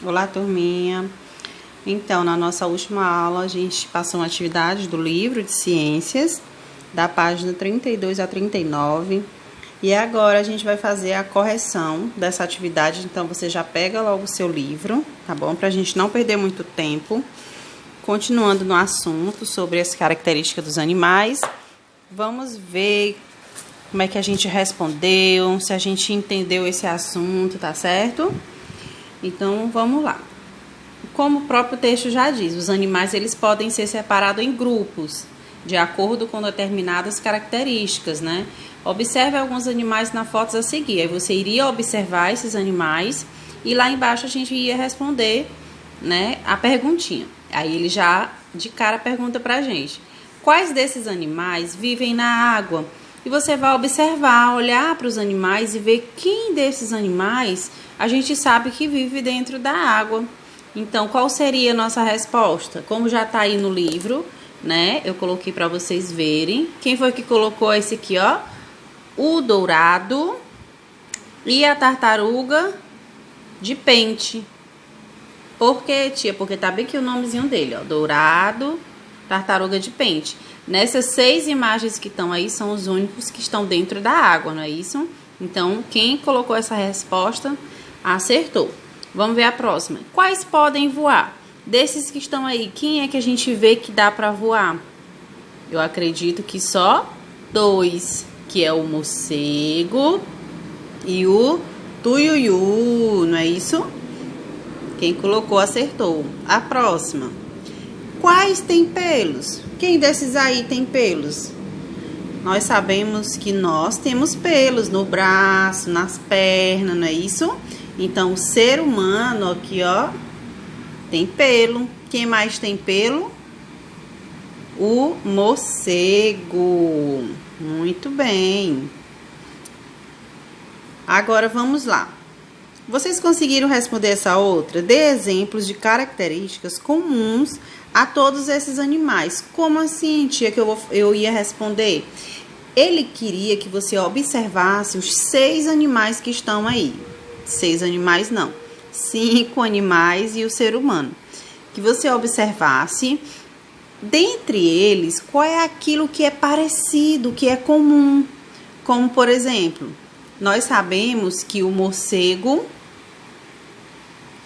Olá, turminha. Então, na nossa última aula, a gente passou uma atividade do livro de ciências, da página 32 a 39. E agora a gente vai fazer a correção dessa atividade. Então, você já pega logo o seu livro, tá bom? Pra gente não perder muito tempo. Continuando no assunto sobre as características dos animais, vamos ver como é que a gente respondeu, se a gente entendeu esse assunto, tá certo? Então, vamos lá. Como o próprio texto já diz, os animais eles podem ser separados em grupos, de acordo com determinadas características, né? Observe alguns animais na foto a seguir. Aí você iria observar esses animais e lá embaixo a gente ia responder, né, a perguntinha. Aí ele já de cara pergunta pra gente: quais desses animais vivem na água? E você vai observar, olhar para os animais e ver quem desses animais a gente sabe que vive dentro da água. Então, qual seria a nossa resposta? Como já está aí no livro, né? Eu coloquei para vocês verem. Quem foi que colocou esse aqui, ó? O dourado e a tartaruga de pente. Por quê, tia? Porque tá bem aqui o nomezinho dele, ó. Dourado, tartaruga de pente. Nessas 6 imagens que estão aí, são os únicos que estão dentro da água, não é isso? Então, quem colocou essa resposta, acertou. Vamos ver a próxima. Quais podem voar? Desses que estão aí, quem é que a gente vê que dá para voar? Eu acredito que só 2, que é o morcego e o tuiuiu, não é isso? Quem colocou acertou. A próxima. Quais têm pelos? Quem desses aí tem pelos? Nós sabemos que nós temos pelos no braço, nas pernas, não é isso? Então, o ser humano aqui, ó, tem pelo. Quem mais tem pelo? O morcego. Muito bem. Agora, vamos lá. Vocês conseguiram responder essa outra? Dê exemplos de características comuns a todos esses animais. Como assim, tia, que eu ia responder? Ele queria que você observasse os 6 animais que estão aí. 6 animais não, 5 animais e o ser humano. Que você observasse, dentre eles, qual é aquilo que é parecido, que é comum. Como, por exemplo, nós sabemos que o morcego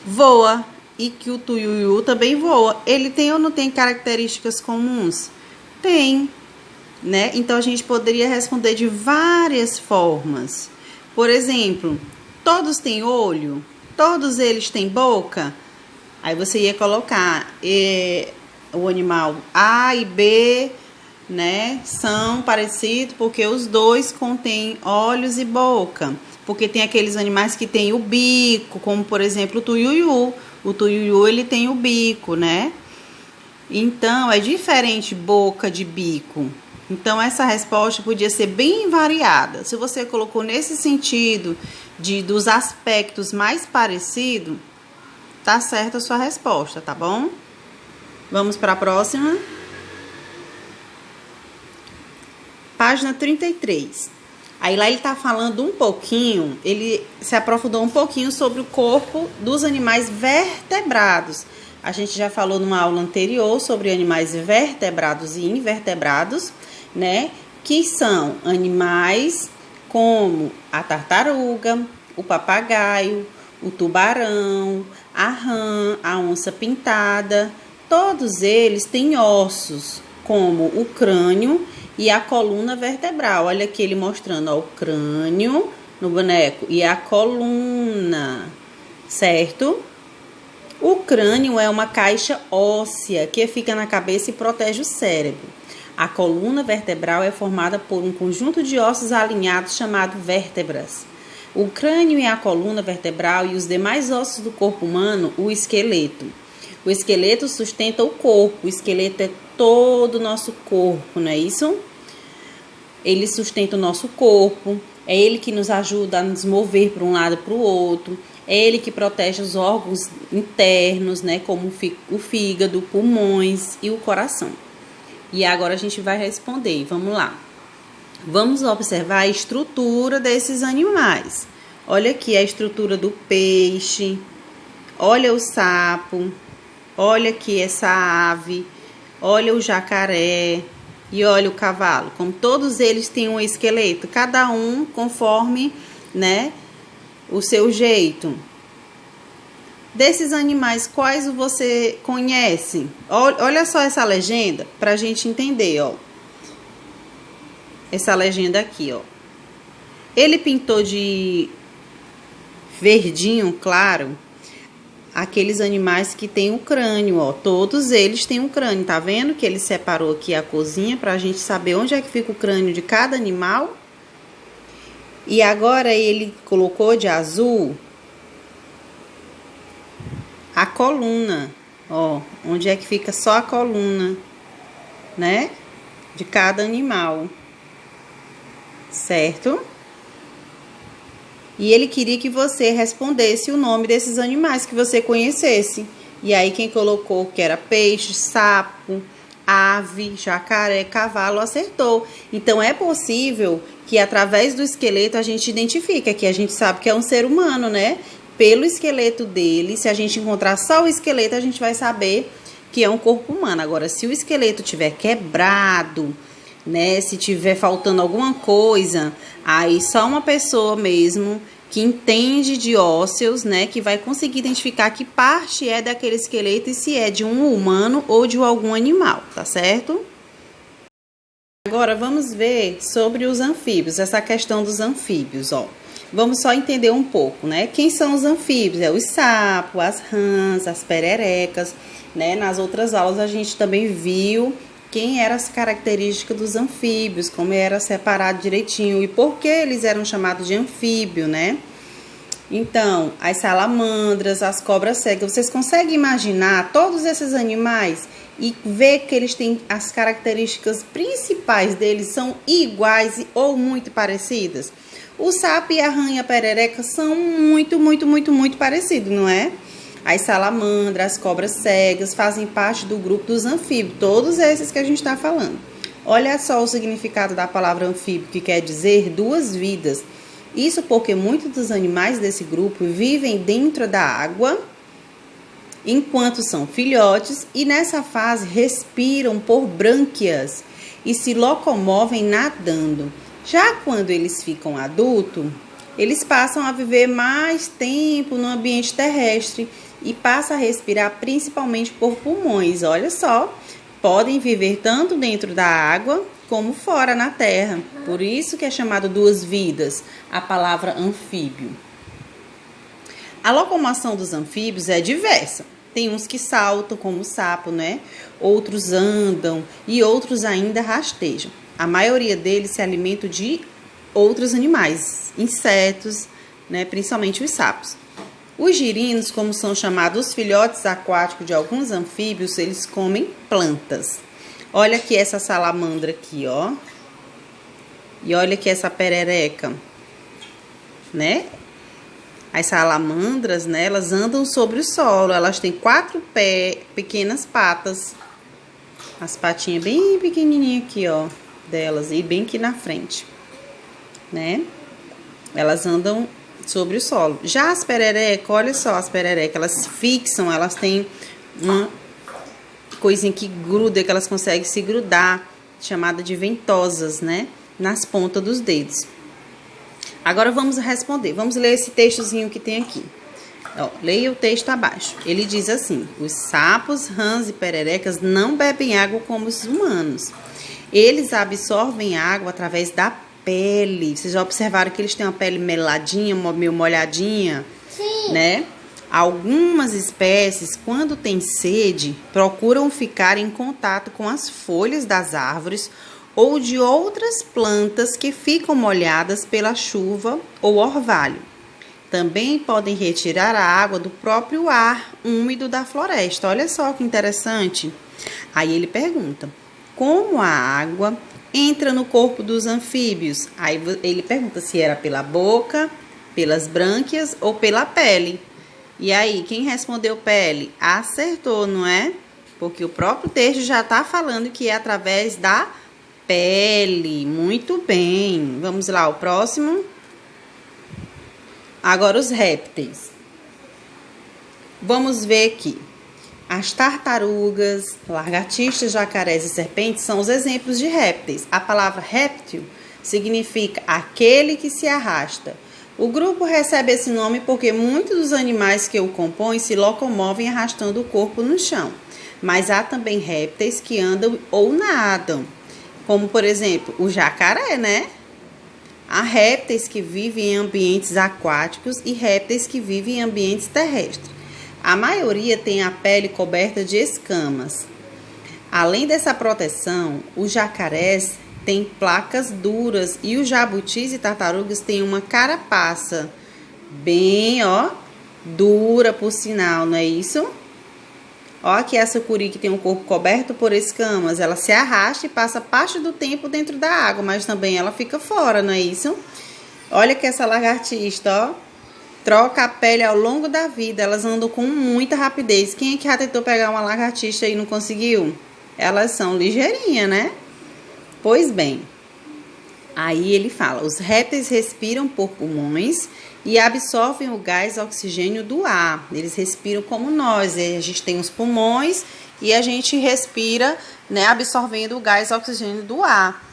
voa e que o tuiuiu também voa. Ele tem ou não tem características comuns? Tem, né? Então, a gente poderia responder de várias formas. Por exemplo, todos têm olho? Todos eles têm boca? Aí você ia colocar o animal A e B, né? São parecidos porque os dois contêm olhos e boca. Porque tem aqueles animais que têm o bico, como por exemplo o tuiuiu. O tuiuiu ele tem o bico, né? Então é diferente boca de bico. Então, essa resposta podia ser bem variada. Se você colocou nesse sentido dos aspectos mais parecidos, tá certa a sua resposta, tá bom? Vamos para a próxima. Página 33. Aí lá ele tá falando um pouquinho, ele se aprofundou um pouquinho sobre o corpo dos animais vertebrados. A gente já falou numa aula anterior sobre animais vertebrados e invertebrados, né? Que são animais como a tartaruga, o papagaio, o tubarão, a rã, a onça pintada. Todos eles têm ossos, como o crânio e a coluna vertebral. Olha aqui ele mostrando, ó, o crânio no boneco e a coluna, certo? O crânio é uma caixa óssea que fica na cabeça e protege o cérebro. A coluna vertebral é formada por um conjunto de ossos alinhados chamado vértebras. O crânio e a coluna vertebral e os demais ossos do corpo humano, o esqueleto. O esqueleto sustenta o corpo. O esqueleto é todo o nosso corpo, não é isso? Ele sustenta o nosso corpo. É ele que nos ajuda a nos mover para um lado e para o outro. É ele que protege os órgãos internos, né, como o fígado, pulmões e o coração. E agora a gente vai responder. Vamos lá. Vamos observar a estrutura desses animais. Olha aqui a estrutura do peixe, Olha o sapo, olha aqui essa ave, olha o jacaré e olha o cavalo. Como todos eles têm um esqueleto, cada um conforme, né, o seu jeito. Desses animais, quais você conhece? Olha só essa legenda pra gente entender, ó. Essa legenda aqui, ó. Ele pintou de verdinho claro aqueles animais que tem o crânio, ó. Todos eles têm um crânio. Tá vendo que ele separou aqui a corzinha pra gente saber onde é que fica o crânio de cada animal? E agora ele colocou de azul a coluna, ó, onde é que fica só a coluna, né, de cada animal, certo? E ele queria que você respondesse o nome desses animais que você conhecesse. E aí quem colocou que era peixe, sapo, ave, jacaré, cavalo, acertou. Então é possível que através do esqueleto a gente identifique, que a gente sabe que é um ser humano, né? Pelo esqueleto dele, se a gente encontrar só o esqueleto, a gente vai saber que é um corpo humano. Agora, se o esqueleto tiver quebrado, né, se tiver faltando alguma coisa, aí só uma pessoa mesmo que entende de ósseos, né, que vai conseguir identificar que parte é daquele esqueleto e se é de um humano ou de algum animal, tá certo? Agora vamos ver sobre os anfíbios, essa questão dos anfíbios, ó. Vamos só entender um pouco, né? Quem são os anfíbios? É os sapos, as rãs, as pererecas, né? Nas outras aulas a gente também viu quem era as características dos anfíbios, como era separado direitinho e por que eles eram chamados de anfíbio, né? Então, as salamandras, as cobras cegas, vocês conseguem imaginar todos esses animais e ver que eles têm as características principais deles são iguais ou muito parecidas? O sapo e a rã e a perereca são muito parecidos, não é? As salamandras, as cobras cegas fazem parte do grupo dos anfíbios, todos esses que a gente está falando. Olha só o significado da palavra anfíbio, que quer dizer duas vidas. Isso porque muitos dos animais desse grupo vivem dentro da água, enquanto são filhotes, e nessa fase respiram por brânquias e se locomovem nadando. Já quando eles ficam adultos, eles passam a viver mais tempo no ambiente terrestre e passam a respirar principalmente por pulmões. Olha só, podem viver tanto dentro da água como fora na terra. Por isso que é chamado duas vidas, a palavra anfíbio. A locomoção dos anfíbios é diversa. Tem uns que saltam, como o sapo, né? Outros andam e outros ainda rastejam. A maioria deles se alimentam de outros animais, insetos, né? Principalmente os sapos. Os girinos, como são chamados os filhotes aquáticos de alguns anfíbios, eles comem plantas. Olha aqui essa salamandra aqui, ó. E olha aqui essa perereca, né? As salamandras, né, elas andam sobre o solo. Elas têm 4 pequenas patas. As patinhas bem pequenininhas aqui, ó, delas. E bem aqui na frente, né? Elas andam sobre o solo. Já as pererecas, olha só as pererecas. Elas fixam, elas têm uma coisinha que gruda, que elas conseguem se grudar, chamada de ventosas, né? Nas pontas dos dedos. Agora vamos responder. Vamos ler esse textozinho que tem aqui. Ó, leia o texto abaixo. Ele diz assim: os sapos, rãs e pererecas não bebem água como os humanos. Eles absorvem água através da pele. Vocês já observaram que eles têm uma pele meladinha, meio molhadinha? Sim. Né? Algumas espécies, quando têm sede, procuram ficar em contato com as folhas das árvores ou de outras plantas que ficam molhadas pela chuva ou orvalho. Também podem retirar a água do próprio ar úmido da floresta. Olha só que interessante. Aí ele pergunta: como a água entra no corpo dos anfíbios? Aí ele pergunta se era pela boca, pelas brânquias ou pela pele. E aí, quem respondeu pele? Acertou, não é? Porque o próprio texto já está falando que é através da pele. Muito bem. Vamos lá, o próximo. Agora os répteis. Vamos ver aqui. As tartarugas, lagartixas, jacarés e serpentes são os exemplos de répteis. A palavra réptil significa aquele que se arrasta. O grupo recebe esse nome porque muitos dos animais que o compõem se locomovem arrastando o corpo no chão. Mas há também répteis que andam ou nadam, como por exemplo o jacaré, né? Há répteis que vivem em ambientes aquáticos e répteis que vivem em ambientes terrestres. A maioria tem a pele coberta de escamas. Além dessa proteção, os jacarés têm placas duras e os jabutis e tartarugas têm uma carapaça bem, dura por sinal, não é isso? Ó, aqui a sucuri que tem um corpo coberto por escamas, ela se arrasta e passa parte do tempo dentro da água, mas também ela fica fora, não é isso? Olha que essa lagartixa, troca a pele ao longo da vida, elas andam com muita rapidez. Quem é que já tentou pegar uma lagartixa e não conseguiu? Elas são ligeirinhas, né? Pois bem, aí ele fala, os répteis respiram por pulmões e absorvem o gás oxigênio do ar. Eles respiram como nós, a gente tem os pulmões e a gente respira, né, absorvendo o gás oxigênio do ar.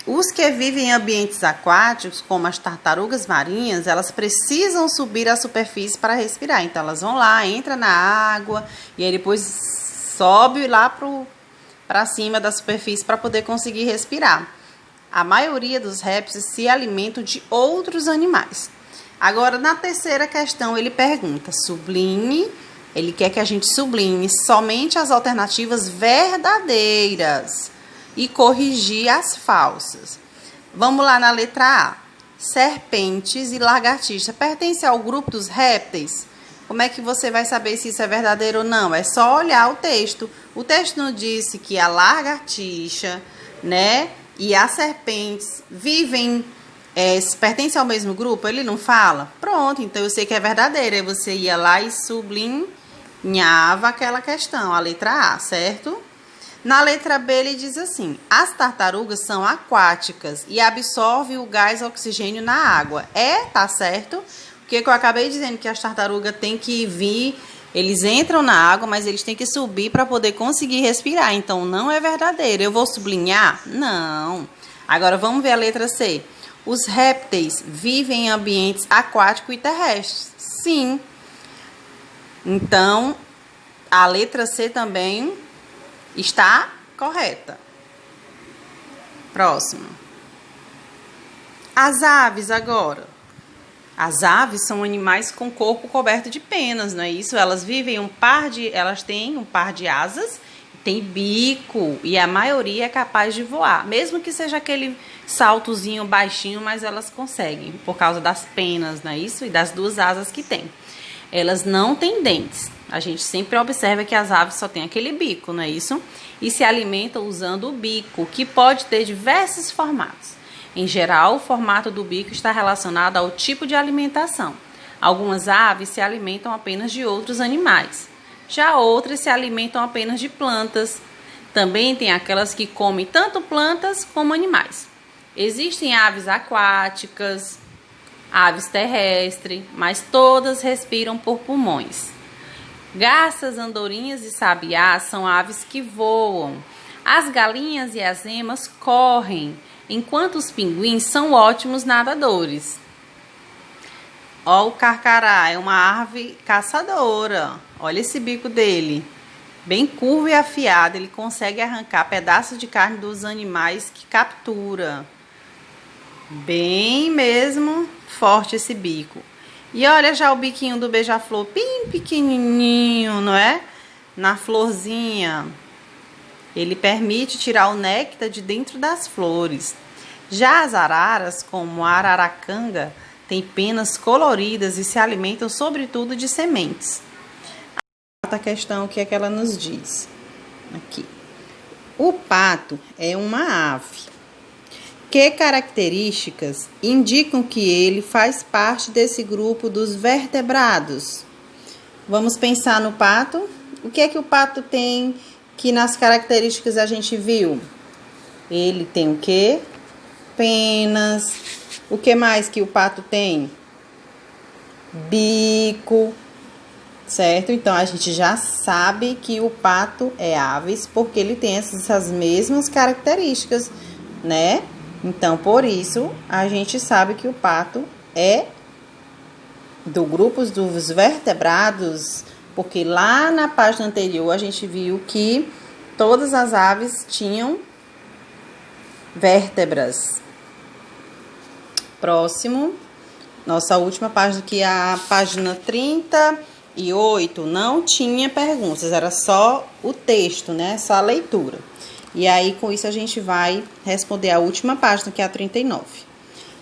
Os que vivem em ambientes aquáticos, como as tartarugas marinhas, elas precisam subir à superfície para respirar. Então elas vão lá, entram na água e aí depois sobe lá para cima da superfície para poder conseguir respirar. A maioria dos répteis se alimentam de outros animais. Agora, na terceira questão, ele pergunta, ele quer que a gente sublinhe somente as alternativas verdadeiras e corrigir as falsas. Vamos lá na letra A. Serpentes e lagartixas pertencem ao grupo dos répteis? Como é que você vai saber se isso é verdadeiro ou não? É só olhar o texto. O texto não disse que a lagartixa, né, e as serpentes pertencem ao mesmo grupo? Ele não fala? Pronto, então eu sei que é verdadeiro. Aí você ia lá e sublinhava aquela questão, a letra A, certo? Na letra B ele diz assim, as tartarugas são aquáticas e absorvem o gás oxigênio na água. Tá certo? Porque eu acabei dizendo que as tartarugas têm que vir, eles entram na água, mas eles têm que subir para poder conseguir respirar. Então, não é verdadeiro. Eu vou sublinhar? Não. Agora, vamos ver a letra C. Os répteis vivem em ambientes aquáticos e terrestres? Sim. Então, a letra C também está correta. Próximo. As aves agora. As aves são animais com corpo coberto de penas, não é isso? Elas têm um par de asas, tem bico e a maioria é capaz de voar. Mesmo que seja aquele saltozinho baixinho, mas elas conseguem, por causa das penas, não é isso? E das duas asas que tem. Elas não têm dentes. A gente sempre observa que as aves só têm aquele bico, não é isso? E se alimentam usando o bico, que pode ter diversos formatos. Em geral, o formato do bico está relacionado ao tipo de alimentação. Algumas aves se alimentam apenas de outros animais. Já outras se alimentam apenas de plantas. Também tem aquelas que comem tanto plantas como animais. Existem aves aquáticas, aves terrestres, mas todas respiram por pulmões. Garças, andorinhas e sabiás são aves que voam. As galinhas e as emas correm, enquanto os pinguins são ótimos nadadores. Ó, o carcará é uma ave caçadora. Olha esse bico dele. Bem curvo e afiado, ele consegue arrancar pedaços de carne dos animais que captura. Bem mesmo forte esse bico. E olha já o biquinho do beija-flor, bem pequenininho, não é? Na florzinha. Ele permite tirar o néctar de dentro das flores. Já as araras, como a araracanga, têm penas coloridas e se alimentam sobretudo de sementes. A quarta questão, o que é que ela nos diz? Aqui. O pato é uma ave. Que características indicam que ele faz parte desse grupo dos vertebrados? Vamos pensar no pato. O que é que o pato tem que nas características a gente viu? Ele tem o quê? Penas. O que mais que o pato tem? Bico. certo? Então, a gente já sabe que o pato é aves porque ele tem essas mesmas características, né? Então, por isso, a gente sabe que o pato é do grupo dos vertebrados, porque lá na página anterior a gente viu que todas as aves tinham vértebras. Próximo, nossa última página, que é a página 38, não tinha perguntas, era só o texto, né? Só a leitura. E aí, com isso, a gente vai responder a última página, que é a 39.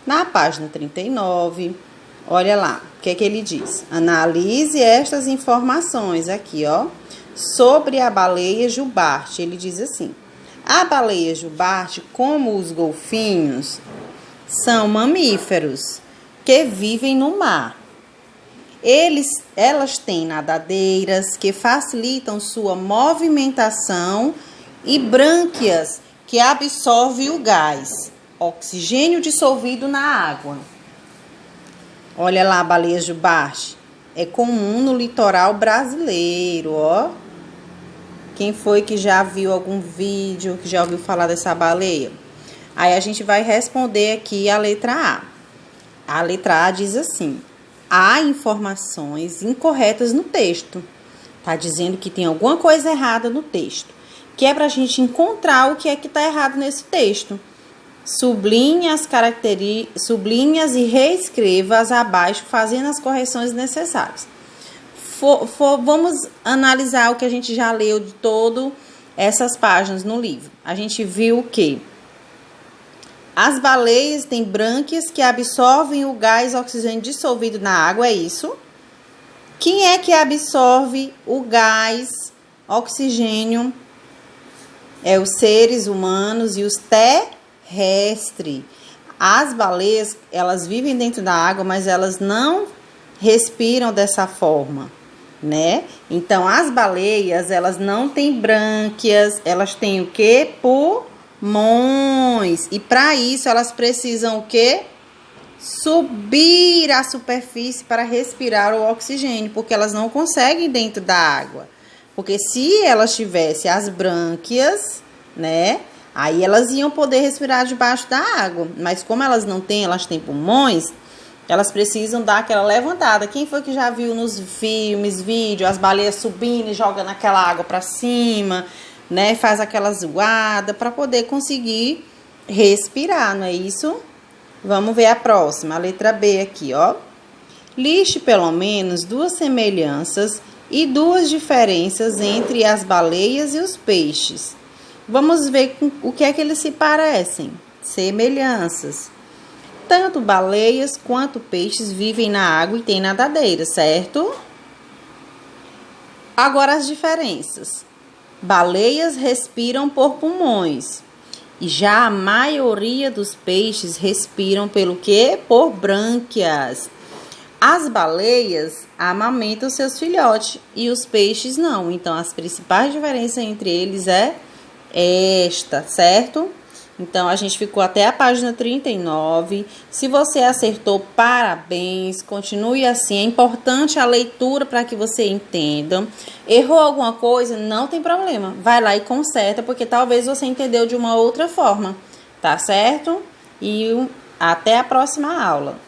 Na página 39, olha lá, o que é que ele diz? Analise estas informações aqui, ó, sobre a baleia jubarte. Ele diz assim: a baleia jubarte, como os golfinhos, são mamíferos que vivem no mar. Elas têm nadadeiras que facilitam sua movimentação e brânquias que absorvem o gás, oxigênio dissolvido na água. Olha lá a baleia jubarte. É comum no litoral brasileiro, ó. Quem foi que já viu algum vídeo, que já ouviu falar dessa baleia? Aí a gente vai responder aqui a letra A. A letra A diz assim: há informações incorretas no texto. Tá dizendo que tem alguma coisa errada no texto, que é pra gente encontrar o que é que tá errado nesse texto. Sublinhe sublinhe-as e reescreva-as abaixo, fazendo as correções necessárias. Vamos analisar o que a gente já leu de todas essas páginas no livro. A gente viu que as baleias têm brânquias que absorvem o gás oxigênio dissolvido na água, é isso? Quem é que absorve o gás oxigênio? É os seres humanos e os terrestres. As baleias, elas vivem dentro da água, mas elas não respiram dessa forma, né? Então, as baleias, elas não têm brânquias, elas têm o quê? Pulmões. E para isso, elas precisam o quê? Subir à superfície para respirar o oxigênio, porque elas não conseguem dentro da água. Porque se elas tivessem as brânquias, né, aí elas iam poder respirar debaixo da água. Mas como elas não têm, elas têm pulmões, elas precisam dar aquela levantada. Quem foi que já viu nos filmes, vídeos, as baleias subindo e jogando aquela água para cima, né, faz aquela zoada para poder conseguir respirar, não é isso? Vamos ver a próxima, a letra B aqui, ó. Liste pelo menos 2 semelhanças e 2 diferenças entre as baleias e os peixes. Vamos ver o que é que eles se parecem. Semelhanças. Tanto baleias quanto peixes vivem na água e têm nadadeiras, certo? Agora as diferenças. Baleias respiram por pulmões. E já a maioria dos peixes respiram pelo quê? Por brânquias. As baleias amamentam seus filhotes e os peixes não. Então, as principais diferenças entre eles é esta, certo? Então, a gente ficou até a página 39. Se você acertou, parabéns. Continue assim. É importante a leitura para que você entenda. Errou alguma coisa? Não tem problema. Vai lá e conserta, porque talvez você entendeu de uma outra forma. Tá certo? E até a próxima aula.